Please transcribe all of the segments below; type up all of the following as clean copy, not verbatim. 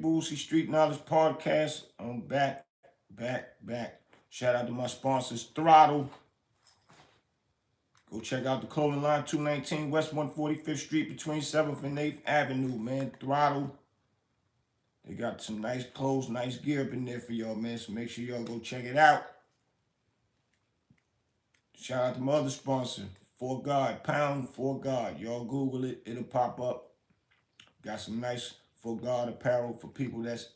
Boosie Street Knowledge Podcast. I'm back. Shout out to my sponsors, Throttle. Go check out the clothing line, 219 West 145th Street between 7th and 8th Avenue, man. Throttle. They got some nice clothes, nice gear up in there for y'all, man. So make sure y'all go check it out. Shout out to my other sponsor, For God, Pound For God. Y'all Google it, it'll pop up. Got some nice For God apparel for people that's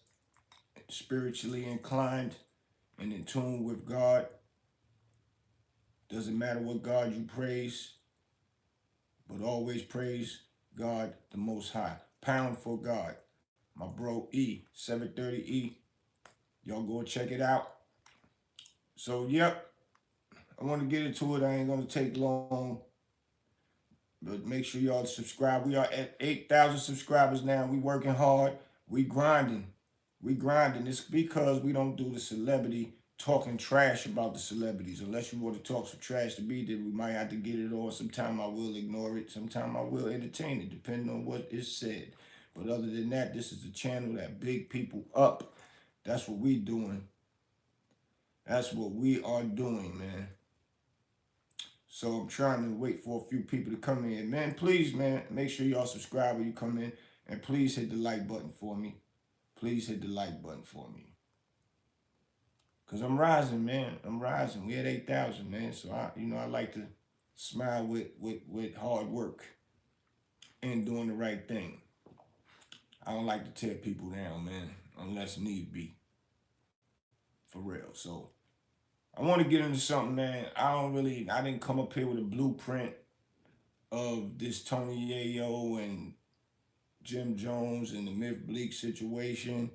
spiritually inclined and in tune with God. Doesn't matter what God you praise, but always praise God the Most High. Pound For God. My bro E, 730E. Y'all go check it out. So, yep, I want to get into it. I ain't going to take long, but make sure y'all subscribe. We are at 8,000 subscribers now. We working hard. We grinding. It's because we don't do the celebrity talking trash about the celebrities. Unless you want to talk some trash to me, then we might have to get it on. Sometime I will ignore it. Sometime I will entertain it, depending on what is said. But other than that, this is the channel that big people up. That's what we doing. That's what we are doing, man. So I'm trying to wait for a few people to come in. Man, please, man, make sure y'all subscribe when you come in. And please hit the like button for me. Please hit the like button for me. Because I'm rising, man. I'm rising. We at 8,000, man. So, I like to smile with hard work and doing the right thing. I don't like to tear people down, man, unless need be. For real. So, I want to get into something, man. I didn't come up here with a blueprint of this Tony Yayo and Jim Jones and the Memph Bleek situation.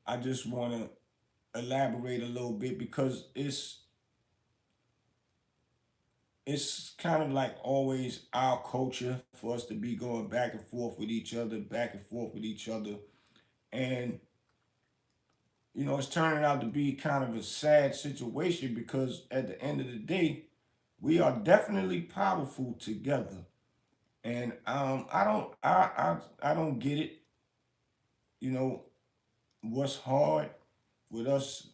I just want to elaborate a little bit because it's kind of like always our culture for us to be going back and forth with each other, and it's turning out to be kind of a sad situation because at the end of the day, we are definitely powerful together, and I don't get it. You know what's hard with us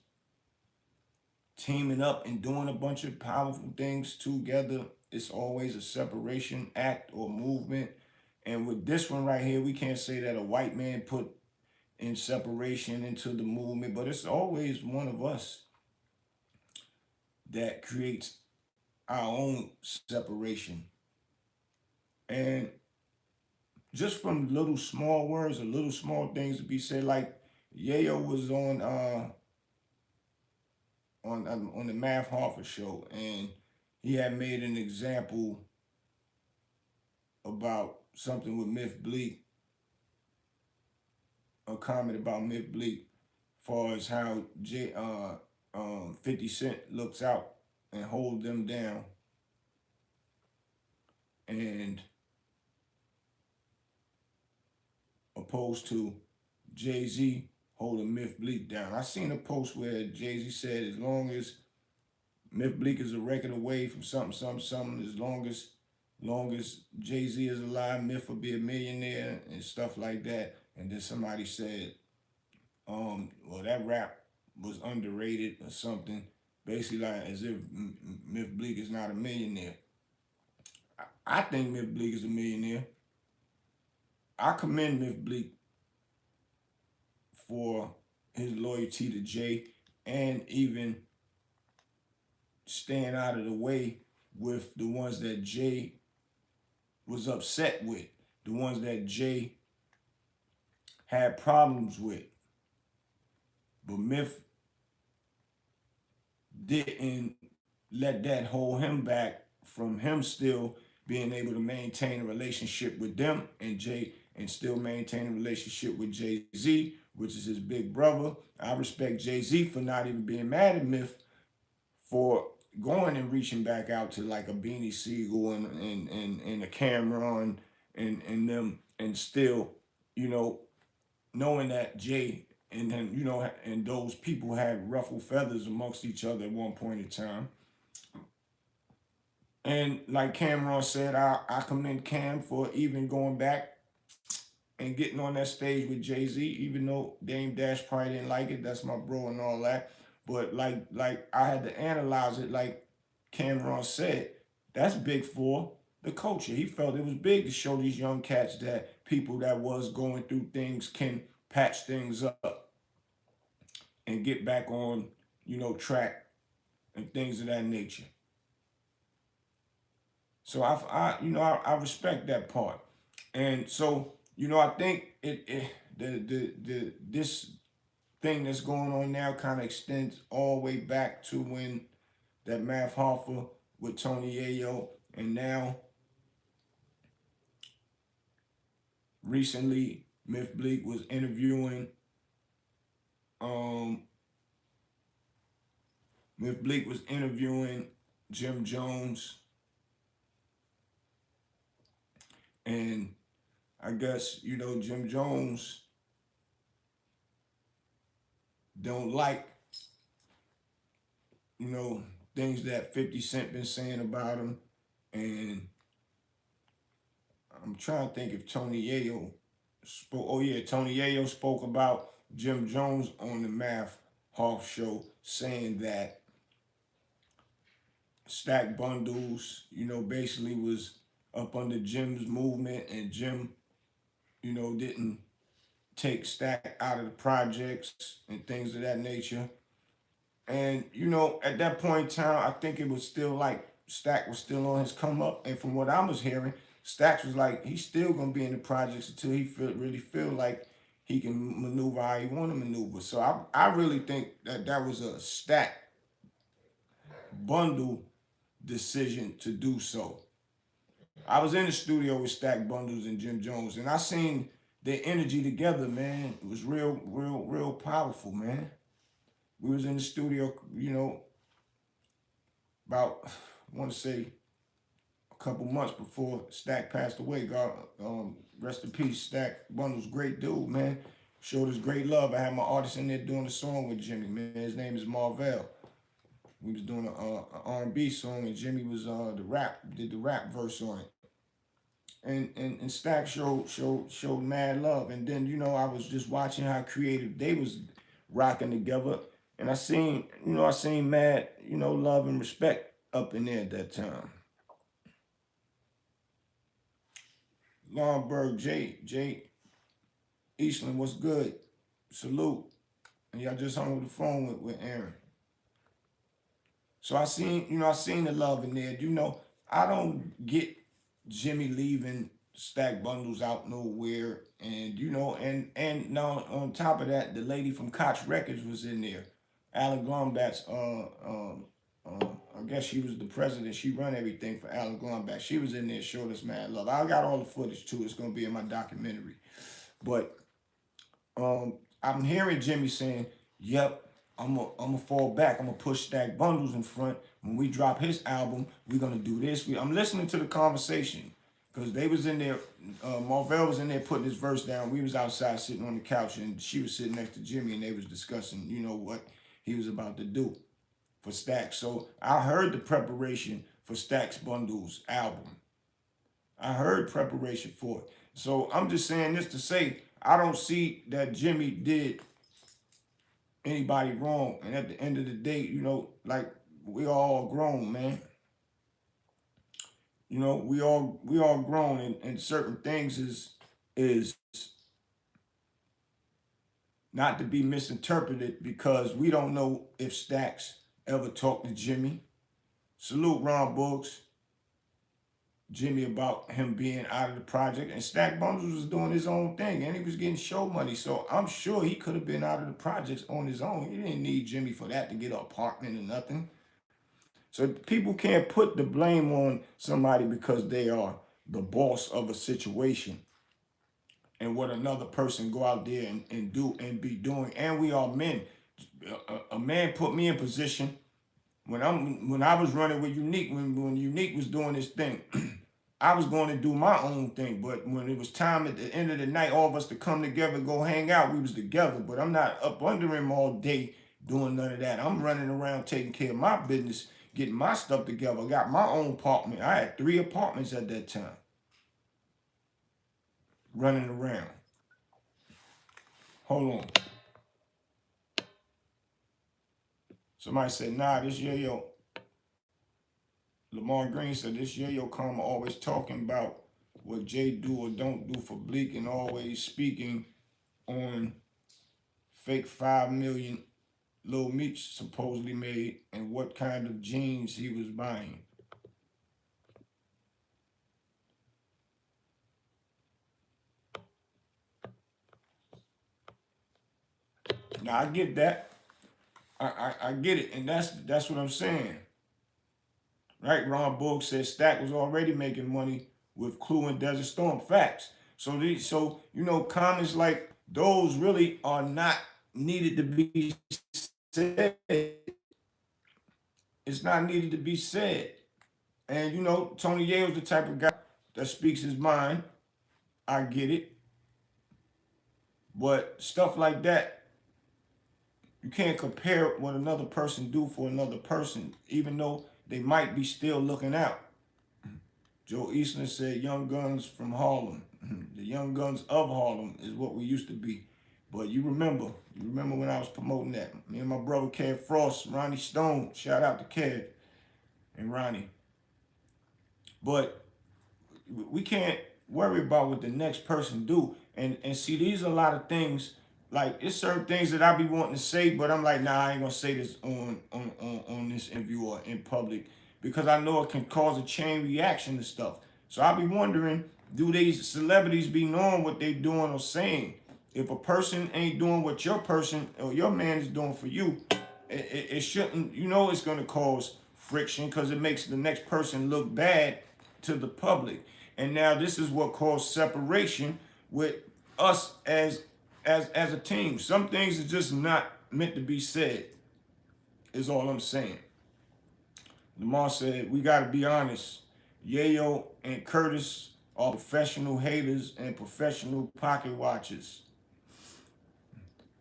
teaming up and doing a bunch of powerful things together. It's always a separation act or movement. And with this one right here, we can't say that a white man put in separation into the movement, but it's always one of us that creates our own separation. And just from little small words or little small things to be said, like Yayo was on the Math Harford show, and he had made an example about something with Memph Bleek, a comment about Memph Bleek, as far as how 50 Cent looks out and hold them down, and opposed to Jay-Z holding Memph Bleek down. I seen a post where Jay-Z said, as long as Memph Bleek is a record away from something, as long as Jay-Z is alive, Memph will be a millionaire and stuff like that. And then somebody said, well, that rap was underrated or something, basically like as if Memph Bleek is not a millionaire. I think Memph Bleek is a millionaire. I commend Memph Bleek for his loyalty to Jay and even staying out of the way with the ones that Jay was upset with, the ones that Jay had problems with. But Memph didn't let that hold him back from him still being able to maintain a relationship with them and Jay, and still maintain a relationship with Jay-Z, which is his big brother. I respect Jay-Z for not even being mad at Memph for going and reaching back out to like a Beanie Siegel and a Cameron and them, and still, knowing that Jay and then, and those people had ruffled feathers amongst each other at one point in time. And like Cameron said, I commend Cam for even going back and getting on that stage with Jay-Z, even though Dame Dash probably didn't like it. That's my bro and all that. But like I had to analyze it, like Cameron said, that's big for the culture. He felt it was big to show these young cats that people that was going through things can patch things up and get back on, track and things of that nature. So I respect that part. And so, I think the this thing that's going on now kind of extends all the way back to when that Memph Hoffa with Tony Yayo, and now recently Memph Bleek was interviewing um Memph Bleek was interviewing Jim Jones, and I guess Jim Jones don't like things that 50 Cent been saying about him, and I'm trying to think if Tony Yayo spoke. Oh yeah, Tony Yayo spoke about Jim Jones on the Memph Hoffa show, saying that Stack Bundles, basically was up under Jim's movement, and Jim, didn't take Stack out of the projects and things of that nature. And at that point in time, I think it was still like Stack was still on his come up. And from what I was hearing, Stack was like he's still gonna be in the projects until he really feel like he can maneuver how he want to maneuver. So I really think that was a Stack bundle decision to do so. I was in the studio with Stack Bundles and Jim Jones, and I seen their energy together, man. It was real powerful, man. We was in the studio, about, I want to say, a couple months before Stack passed away. God, rest in peace, Stack Bundles, great dude, man. Showed us great love. I had my artist in there doing a song with Jimmy, man. His name is Marvell. We was doing an R&B song, and Jimmy was did the rap verse on it. And Stack showed mad love. And then, I was just watching how creative they was rocking together. And I seen mad, love and respect up in there at that time. Longberg, Jay Eastland, what's good? Salute. And y'all just hung with the phone with Aaron. So I seen the love in there. I don't get Jimmy leaving Stack Bundles out nowhere. And and now on top of that, the lady from Koch Records was in there. Alan Glombat's I guess she was the president. She run everything for Alan Glombat. She was in there, showed us mad love. I got all the footage too. It's gonna be in my documentary. But I'm hearing Jimmy saying, "Yep, I'm gonna fall back. I'm gonna push Stack Bundles in front. When we drop his album, we're gonna do this." I'm listening to the conversation because they was in there. Marvell was in there putting his verse down. We was outside sitting on the couch, and she was sitting next to Jimmy, and they was discussing, what he was about to do for Stack. So I heard the preparation for Stack's Bundles album. I heard preparation for it. So I'm just saying this to say I don't see that Jimmy did anybody wrong. And at the end of the day, like we all grown, man. We all grown, and certain things is not to be misinterpreted because we don't know if Stacks ever talked to Jimmy. Salute Ron Books, Jimmy, about him being out of the project, and Stack Bundles was doing his own thing, and he was getting show money. So I'm sure he could have been out of the projects on his own. He didn't need Jimmy for that to get an apartment or nothing. So people can't put the blame on somebody because they are the boss of a situation and what another person go out there and do and be doing. And we are men. A man put me in position when I was running with Unique, when Unique was doing this thing. I was going to do my own thing, but when it was time at the end of the night, all of us to come together, go hang out, we was together. But I'm not up under him all day doing none of that. I'm running around taking care of my business, getting my stuff together. I got my own apartment. I had 3 apartments at that time. Running around. Hold on. Somebody said, nah, this Yayo. Lamar Green said, this Yayo karma always talking about what Jay do or don't do for Bleek and always speaking on fake 5 million Lil Meech supposedly made and what kind of jeans he was buying. Now I get that. I get it, and that's what I'm saying. Right? Ron Borg said Stack was already making money with Clue and Desert Storm. Facts. So you know, comments like those really are not needed to be said. It's not needed to be said. And you know, Tony Yayo's the type of guy that speaks his mind. I get it. But stuff like that, you can't compare what another person do for another person, even though they might be still looking out. Joe Eastland said, Young Guns from Harlem. The Young Guns of Harlem is what we used to be. But you remember when I was promoting that. Me and my brother Kev Frost, Ronnie Stone, shout out to Kev and Ronnie. But we can't worry about what the next person do. And see, these are a lot of things. Like, it's certain things that I be wanting to say, but I'm like, nah, I ain't gonna say this on this interview or in public because I know it can cause a chain reaction to stuff. So I be wondering, do these celebrities be knowing what they doing or saying? If a person ain't doing what your person or your man is doing for you, it shouldn't, you know, it's gonna cause friction because it makes the next person look bad to the public. And now this is what caused separation with us as a team. Some things are just not meant to be said, is all I'm saying. Lamar said, we got to be honest. Yayo and Curtis are professional haters and professional pocket watchers.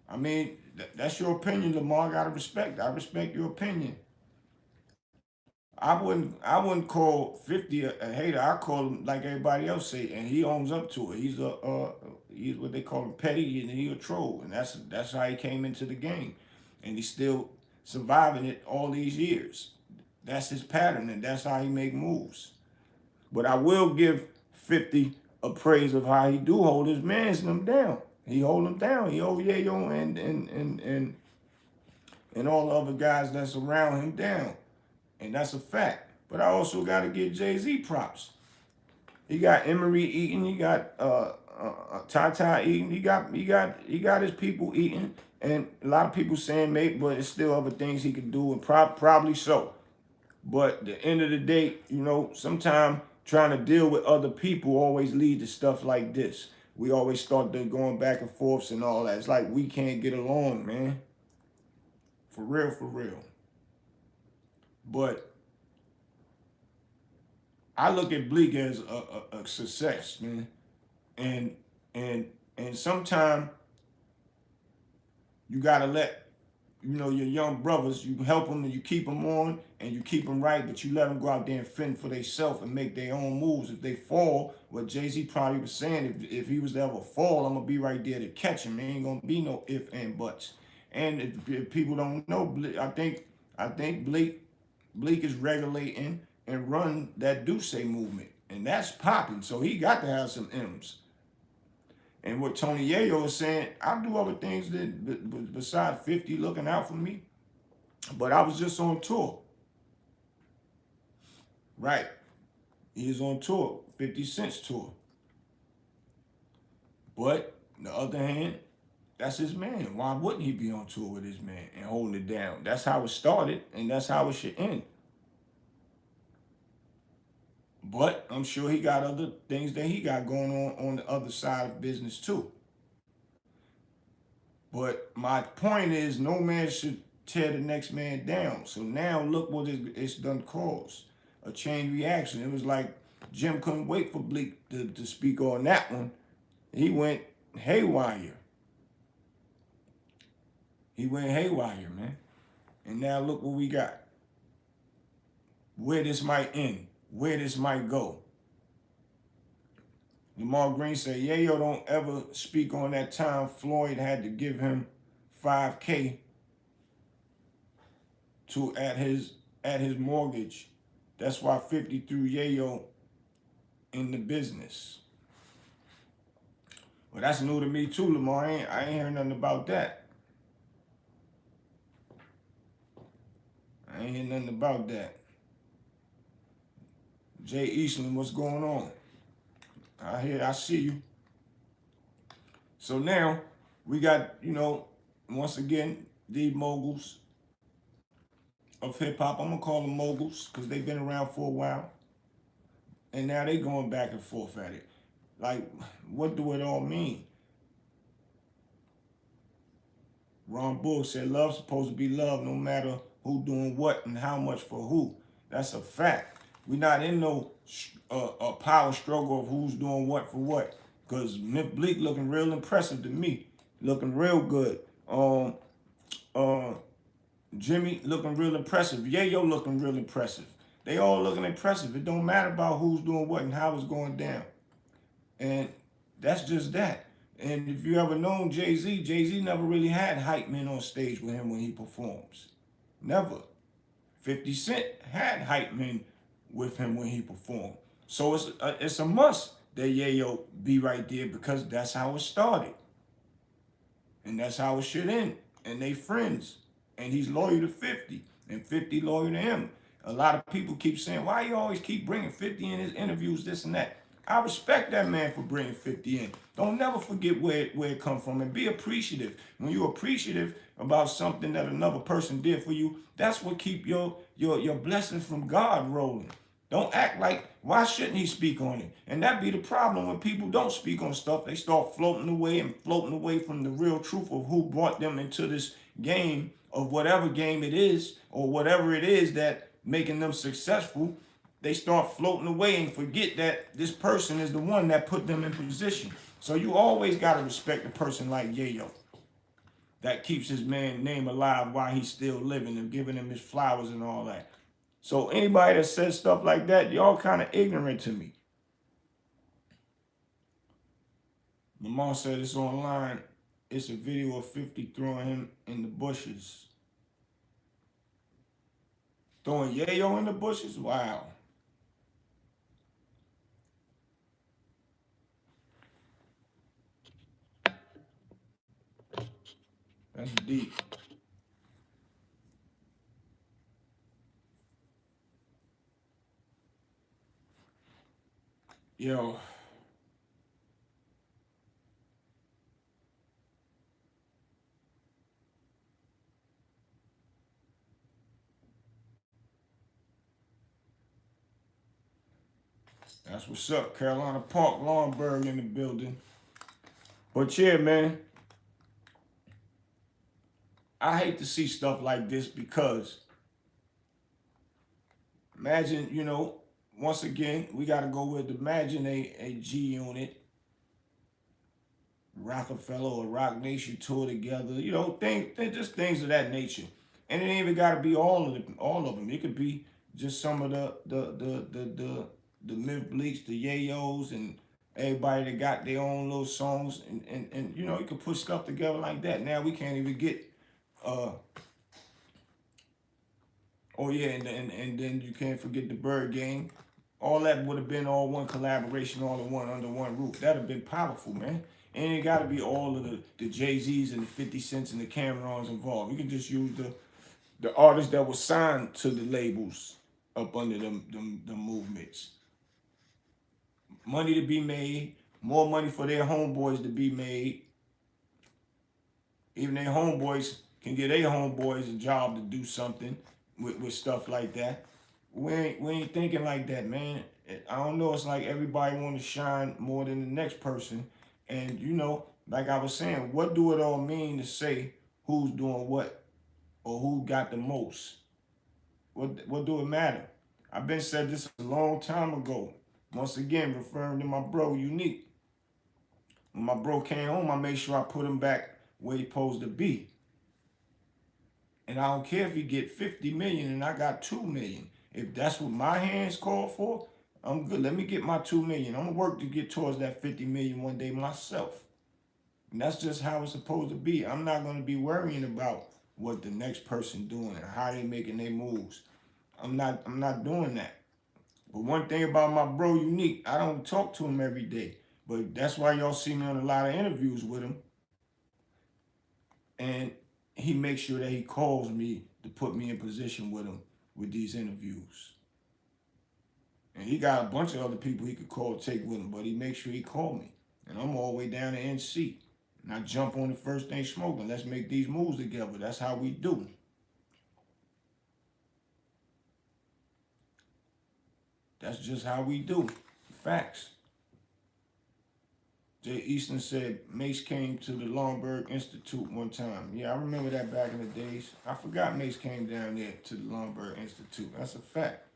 I mean, that's your opinion, Lamar. I got to respect. I respect your opinion. I wouldn't call 50 a hater. I call him like everybody else say, and he owns up to it. He's what they call him petty, and he a troll, and that's how he came into the game, and he's still surviving it all these years. That's his pattern, and that's how he make moves. But I will give 50 a praise of how he do hold his mans and them down. He hold them down. He hold Yayo and all the other guys that's around him down. And that's a fact. But I also got to give Jay-Z props. He got Emery eating. He got Tata eating. He got his people eating. And a lot of people saying maybe, but it's still other things he could do, and probably so. But at the end of the day, you know, sometimes trying to deal with other people always lead to stuff like this. We always start going back and forths and all that. It's like we can't get along, man. For real, for real. But I look at Bleek as a success, man. And and sometimes you gotta let your young brothers, you help them and you keep them on and you keep them right, but you let them go out there and fend for themselves and make their own moves. If they fall, what Jay-Z probably was saying, if he was to ever fall, I'm gonna be right there to catch him. There ain't gonna be no ifs and buts. And if people don't know, I think Bleek is regulating and run that Duce movement, and that's popping. So he got to have some M's. And what Tony Yayo is saying, I do other things that besides 50 looking out for me, but I was just on tour. Right. He is on tour, 50 Cent's tour. But on the other hand, that's his man. Why wouldn't he be on tour with his man and holding it down? That's how it started, and that's how it should end. But I'm sure he got other things that he got going on the other side of business too. But my point is, no man should tear the next man down. So now look what it's done caused. A chain reaction. It was like Jim couldn't wait for Bleek to speak on that one. He went haywire. He went haywire, man. And now look what we got. Where this might end. Where this might go. Lamar Green said, Yayo don't ever speak on that time Floyd had to give him $5K to at his mortgage. That's why 50 threw Yayo in the business. Well, that's new to me too, Lamar. I ain't hearing nothing about that. I ain't hearing nothing about that. Jay Eastland, what's going on? I see you. So now we got, once again, the moguls of hip hop. I'm gonna call them moguls because they've been around for a while. And now they going back and forth at it. Like, what do it all mean? Ron Bull said love's supposed to be love no matter who doing what and how much for who. That's a fact. We're not in no a power struggle of who's doing what for what. Because Memph Bleek looking real impressive to me. Looking real good. Jimmy looking real impressive. Yayo looking real impressive. They all looking impressive. It don't matter about who's doing what and how it's going down. And that's just that. And if you ever known Jay-Z, Jay-Z never really had hype men on stage with him when he performs. Never. 50 Cent had hype men with him when he performed. So it's a must that Yayo be right there because that's how it started. And that's how it should end. And they friends. And he's loyal to 50. And 50 loyal to him. A lot of people keep saying, why you always keep bringing 50 in his interviews, this and that. I respect that man for bringing 50 in. Don't never forget where it come from and be appreciative. When you're appreciative about something that another person did for you, that's what keep your blessings from God rolling. Don't act like, why shouldn't he speak on it? And that be the problem when people don't speak on stuff. They start floating away from the real truth of who brought them into this game of whatever game it is or whatever it is that making them successful. They start floating away and forget that this person is the one that put them in position. So you always got to respect a person like Yayo that keeps his man name alive while he's still living and giving him his flowers and all that. So anybody that says stuff like that, y'all kind of ignorant to me. Lamar said it's online. It's a video of 50 throwing him in the bushes. Throwing Yayo in the bushes? Wow. That's deep. Yo. That's what's up. Carolina Park, Longburg in the building. But yeah, man. I hate to see stuff like this because imagine, once again, we got to go with imagine a G Unit, Rockefeller or Rock Nation tour together, just things of that nature. And it ain't even got to be all of them. It could be just some of the Memph Bleeks, the Yayos, and everybody that got their own little songs, and you could put stuff together like that. Now we can't even get oh yeah, and then you can't forget the Bird Game. All that would have been all one collaboration, all in one under one roof. That'd have been powerful, man. And it got to be all of the Jay-Z's and the 50 Cents and the Camerons involved. You can just use the artists that were signed to the labels up under the movements. Money to be made, more money for their homeboys to be made. Even their homeboys can get their homeboys a job to do something with stuff like that. We ain't thinking like that, man. I don't know. It's like everybody want to shine more than the next person. And, like I was saying, what do it all mean to say who's doing what or who got the most? What do it matter? I've been said this a long time ago. Once again, referring to my bro, Unique. When my bro came home, I made sure I put him back where he supposed to be. And I don't care if he get 50 million and I got 2 million. If that's what my hands call for, I'm good. Let me get my 2 million. I'm gonna work to get towards that 50 million one day myself. And that's just how it's supposed to be. I'm not gonna be worrying about what the next person doing and how they making their moves. I'm not doing that. But one thing about my bro Unique, I don't talk to him every day. But that's why y'all see me on a lot of interviews with him. And he makes sure that he calls me to put me in position with him with these interviews. And he got a bunch of other people he could call to take with him, but he makes sure he call me. And I'm all the way down to NC. And I jump on the first thing smoking. Let's make these moves together. That's how we do. That's just how we do. Facts. Jay Easton said Mace came to the Lomberg Institute one time. Yeah, I remember that back in the days. I forgot Mace came down there to the Lomberg Institute. That's a fact.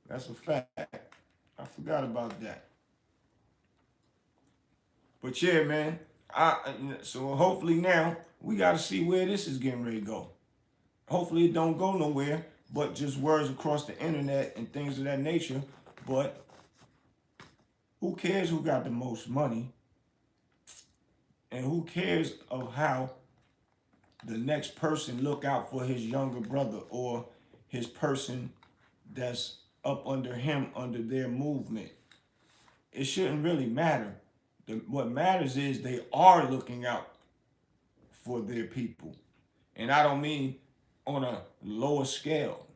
That's a fact. I forgot about that. But yeah, man. So hopefully now we got to see where this is getting ready to go. Hopefully it don't go nowhere, but just words across the internet and things of that nature. But who cares who got the most money? And who cares of how the next person look out for his younger brother or his person that's up under him, under their movement? It shouldn't really matter. What matters is they are looking out for their people. And I don't mean on a lower scale.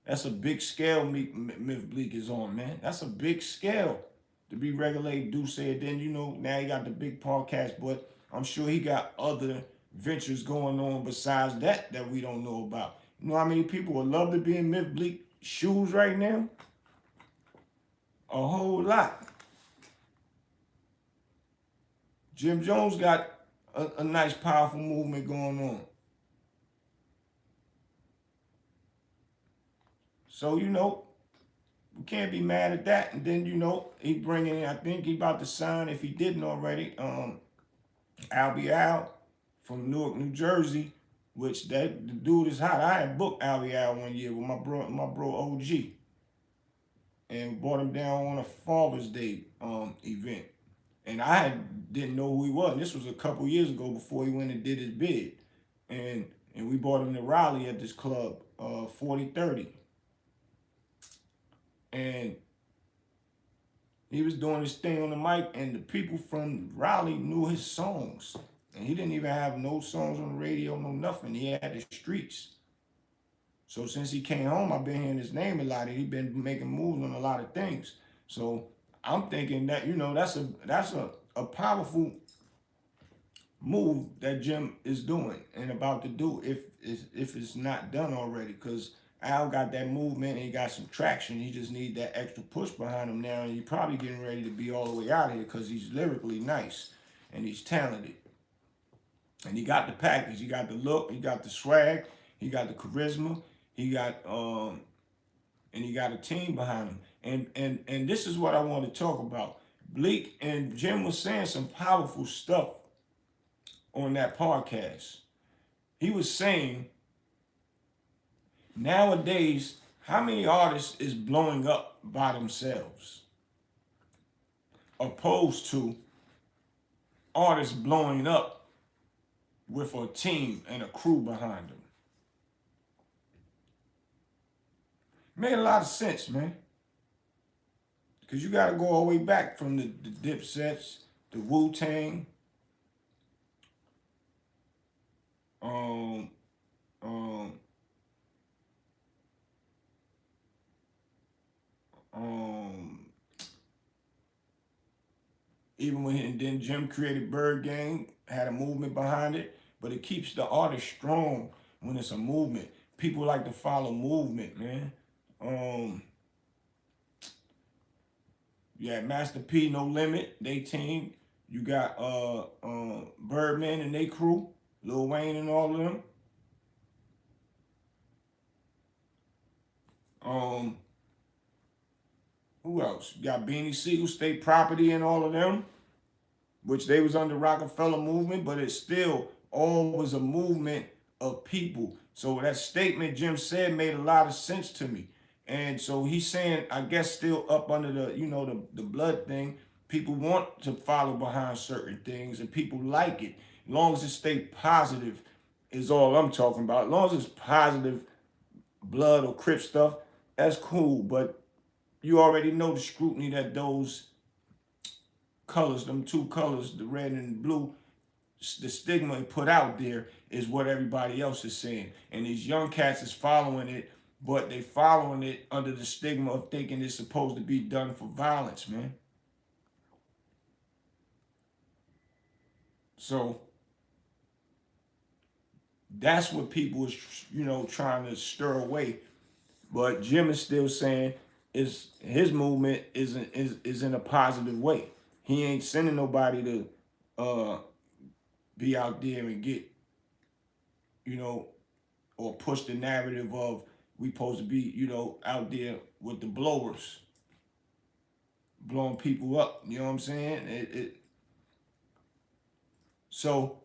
That's a big scale Memph Bleek is on, man. That's a big scale to be regulated, do say. Then, now he got the big podcast, but I'm sure he got other ventures going on besides that we don't know about. You know how many people would love to be in Memph Bleek shoes right now? A whole lot. Jim Jones got a nice, powerful movement going on. So, we can't be mad at that. And then, he bringing in, I think he about to sign, if he didn't already, Albie Al from Newark, New Jersey, which the dude is hot. I had booked Albie Al one year with my bro OG. And brought him down on a Father's Day event. And I didn't know who he was. And this was a couple years ago before he went and did his bid. And we brought him to Raleigh at this club, 4030. And he was doing his thing on the mic, and the people from Raleigh knew his songs. And he didn't even have no songs on the radio, no nothing. He had the streets. So since he came home, I've been hearing his name a lot, and he's been making moves on a lot of things. So I'm thinking that, that's a powerful move that Jim is doing and about to do if it's not done already. Because Al got that movement and he got some traction. He just need that extra push behind him now. And he's probably getting ready to be all the way out of here because he's lyrically nice and he's talented. And he got the package. He got the look. He got the swag. He got the charisma. He got and he got a team behind him. And this is what I want to talk about. Bleek and Jim was saying some powerful stuff on that podcast. He was saying, nowadays, how many artists is blowing up by themselves? Opposed to artists blowing up with a team and a crew behind them. Made a lot of sense, man. Because you got to go all the way back from the Dipsets, the Wu-Tang, even when and then Jim created Bird Gang, had a movement behind it, but it keeps the artist strong when it's a movement. People like to follow movement, man. Yeah, Master P, No Limit, they team. You got Birdman and they crew, Lil Wayne and all of them. Who else? You got Beanie Siegel, State Property and all of them, which they was under Rockefeller movement, but it still all was a movement of people. So that statement Jim said made a lot of sense to me. And so he's saying, I guess still up under the, the blood thing, people want to follow behind certain things and people like it. As long as it stay positive is all I'm talking about. As long as it's positive blood or crip stuff, that's cool. But you already know the scrutiny that those colors, them two colors, the red and the blue, the stigma it put out there is what everybody else is saying. And these young cats is following it, but they following it under the stigma of thinking it's supposed to be done for violence, man. So that's what people is, trying to stir away. But Jim is still saying is his movement is in a positive way. He ain't sending nobody to be out there and get, you know, or push the narrative of we supposed to be, out there with the blowers, blowing people up. You know what I'm saying? So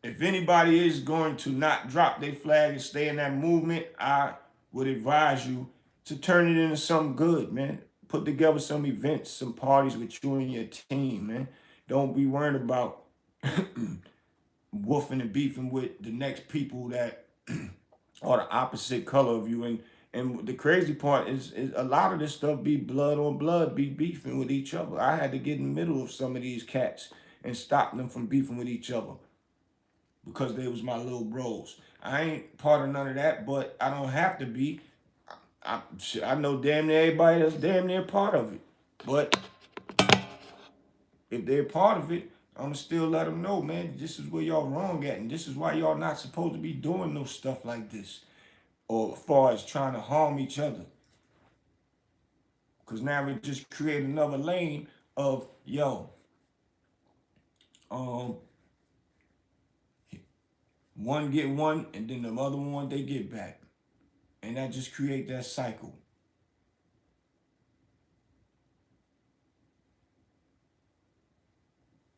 if anybody is going to not drop their flag and stay in that movement, I would advise you to turn it into something good, man. Put together some events, some parties with you and your team, man. Don't be worried about woofing and beefing with the next people that are the opposite color of you. And the crazy part is a lot of this stuff be blood on blood, be beefing with each other. I had to get in the middle of some of these cats and stop them from beefing with each other because they was my little bros. I ain't part of none of that, but I don't have to be. I know damn near everybody that's damn near part of it. But if they're part of it, I'ma still let them know, man, this is where y'all wrong at, and this is why y'all not supposed to be doing no stuff like this, or as far as trying to harm each other. Because now we just create another lane of, um, one get one, and then the other one they get back. And that just create that cycle.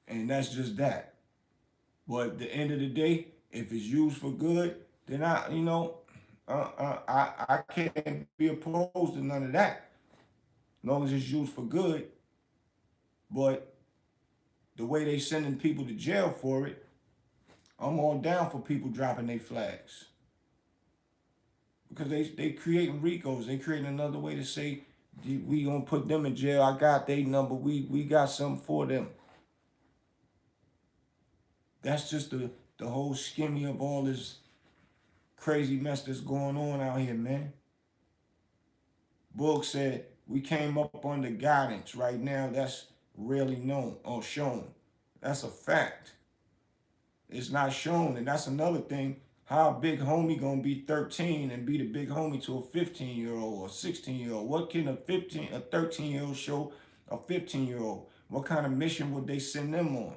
And that's just that. But at the end of the day, if it's used for good, then I can't be opposed to none of that. As long as it's used for good. But the way they sending people to jail for it, I'm all down for people dropping their flags. Because they creating RICOs. They creating another way to say, we gonna put them in jail. I got their number. We got something for them. That's just the whole skimmy of all this crazy mess that's going on out here, man. Book said we came up under guidance. Right now, that's rarely known or shown. That's a fact. It's not shown, and that's another thing. How a big homie gonna be 13 and be the big homie to a 15-year-old or 16-year-old? What can a 13-year-old show a 15-year-old? What kind of mission would they send them on?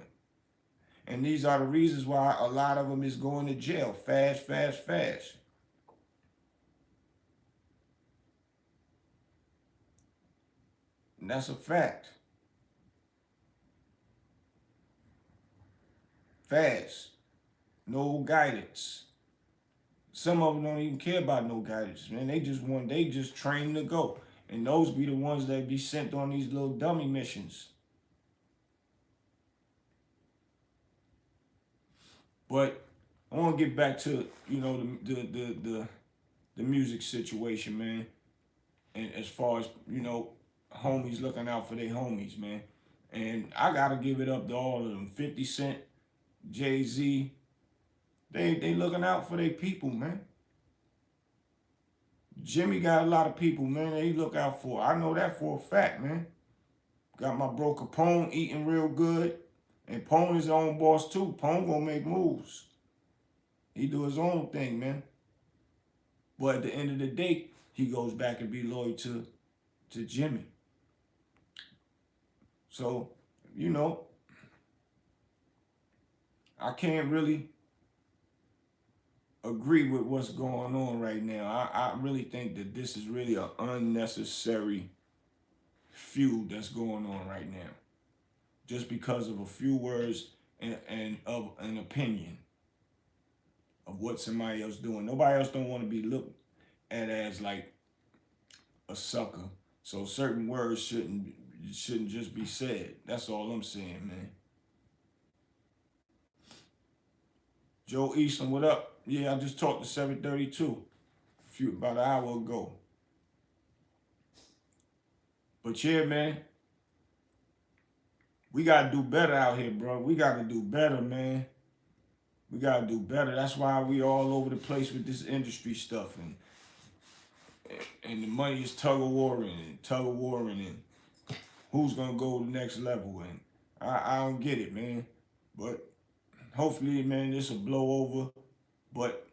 And these are the reasons why a lot of them is going to jail fast, fast, fast. And that's a fact. Fast. No guidance. Some of them don't even care about no guidance, man. They just train to go. And those be the ones that be sent on these little dummy missions. But I want to get back to, the music situation, man. And as far as, homies looking out for their homies, man. And I gotta give it up to all of them. 50 Cent, Jay-Z, they looking out for their people, man. Jimmy got a lot of people, man, that he look out for. I know that for a fact, man. Got my bro Capone eating real good. And Pone is his own boss too. Pone gonna make moves. He do his own thing, man. But at the end of the day, he goes back and be loyal to Jimmy. So, I can't really agree with what's going on right now. I really think that this is really an unnecessary feud that's going on right now. Just because of a few words and of an opinion of what somebody else doing. Nobody else don't want to be looked at as like a sucker. So certain words shouldn't just be said. That's all I'm saying, man. Joe Easton, what up? Yeah, I just talked to 732 about an hour ago. But yeah, man, we gotta do better out here, bro. We gotta do better, man. We gotta do better. That's why we all over the place with this industry stuff, and the money is tug of warring, and who's gonna go to the next level. And I don't get it, man. But hopefully, man, this will blow over. But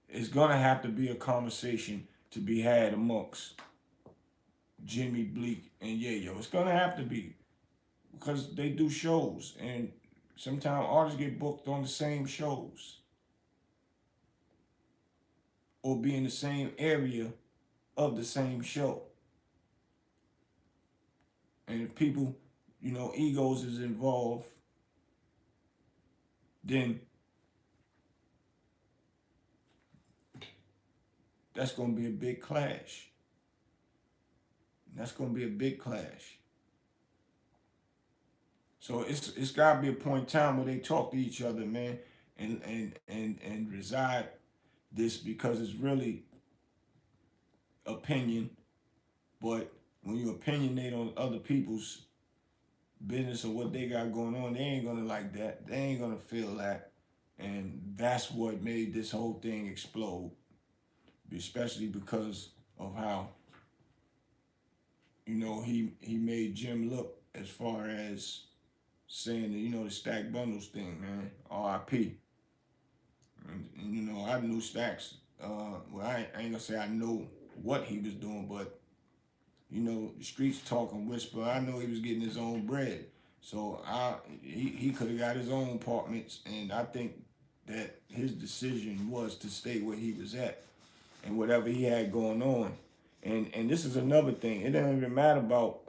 it's gonna have to be a conversation to be had amongst Jimmy, Bleek, and Yayo. It's gonna have to be, because they do shows, and sometimes artists get booked on the same shows or be in the same area of the same show. And if people, egos is involved, then that's gonna be a big clash. That's gonna be a big clash. So it's gotta be a point in time where they talk to each other, man, and reside this, because it's really opinion. But when you opinionate on other people's business or what they got going on, they ain't gonna like that. They ain't gonna feel that. And that's what made this whole thing explode, especially because of how, he made Jim look, as far as saying the Stack Bundles thing, man. R.I.P. And I knew Stacks. Well, I ain't gonna say I know what he was doing, but the streets talk and whisper. I know he was getting his own bread, so he could have got his own apartments, and I think that his decision was to stay where he was at, and whatever he had going on. And this is another thing. It doesn't even matter about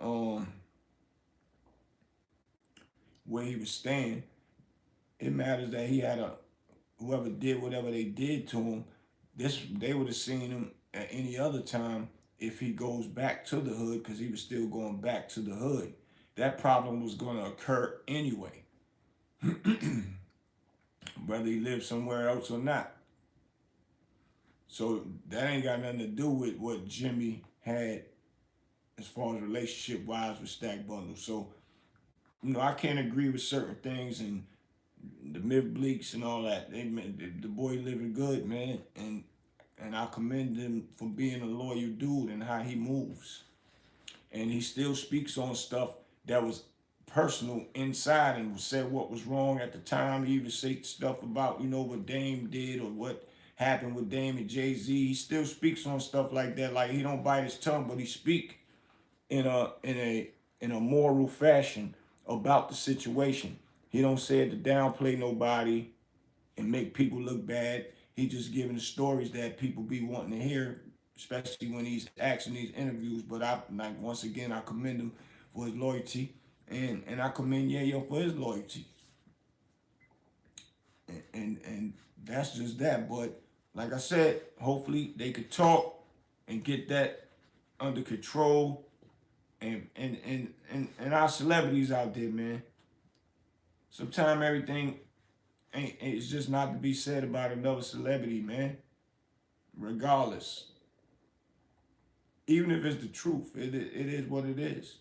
where he was staying. It matters that he had whoever did whatever they did to him. They would have seen him at any other time if he goes back to the hood, because he was still going back to the hood. That problem was going to occur anyway, whether he lived somewhere else or not. So that ain't got nothing to do with what Jimmy had as far as relationship wise with Stack Bundle. So, I can't agree with certain things, and the Memph Bleeks and all that. The boy living good, man, and I commend him for being a loyal dude and how he moves. And he still speaks on stuff that was personal inside, and said what was wrong at the time. He even said stuff about, what Dame did or what happened with Dame and Jay-Z. He still speaks on stuff like that. Like, he don't bite his tongue, but he speak in a moral fashion about the situation. He don't say it to downplay nobody and make people look bad. He just giving the stories that people be wanting to hear, especially when he's asking these interviews. But once again, I commend him for his loyalty, and I commend Yayo for his loyalty. And that's just that. But like I said, hopefully they could talk and get that under control. And our celebrities out there, man. Sometimes everything it's just not to be said about another celebrity, man. Regardless, even if it's the truth, it is what it is.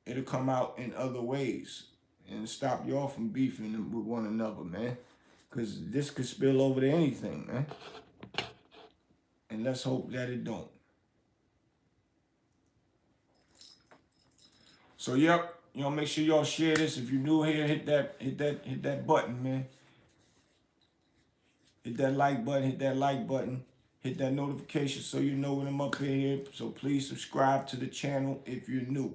It'll come out in other ways and stop y'all from beefing with one another, man. Because this could spill over to anything, man. And let's hope that it don't. So yep, make sure y'all share this. If you're new here, hit that button, man. Hit that like button, hit that notification so you know when I'm up here. So please subscribe to the channel if you're new.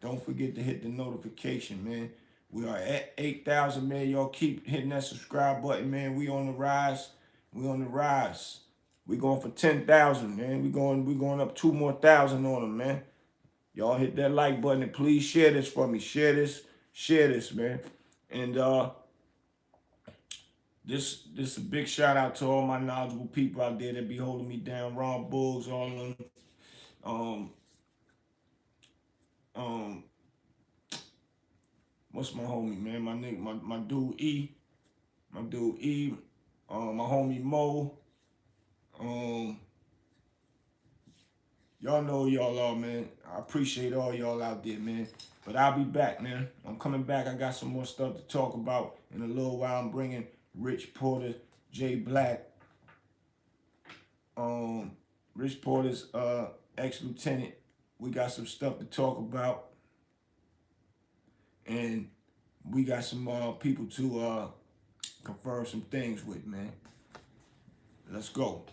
Don't forget to hit the notification, man. We are at 8,000, man. Y'all keep hitting that subscribe button, man. We on the rise. We on the rise. We going for 10,000, man. We going up 2 more thousand on them, man. Y'all hit that like button and please share this for me. Share this, man. And this is a big shout out to all my knowledgeable people out there that be holding me down. Ron Bulls, all of them. Um, um, what's my homie, man? My nigga, my dude E, my dude E, my homie Mo. Y'all know y'all are, man. I appreciate all y'all out there, man. But I'll be back, man. I'm coming back. I got some more stuff to talk about in a little while. I'm bringing Rich Porter, Jay Black, Rich Porter's ex-lieutenant. We got some stuff to talk about, and we got some people to confirm some things with, man. Let's go.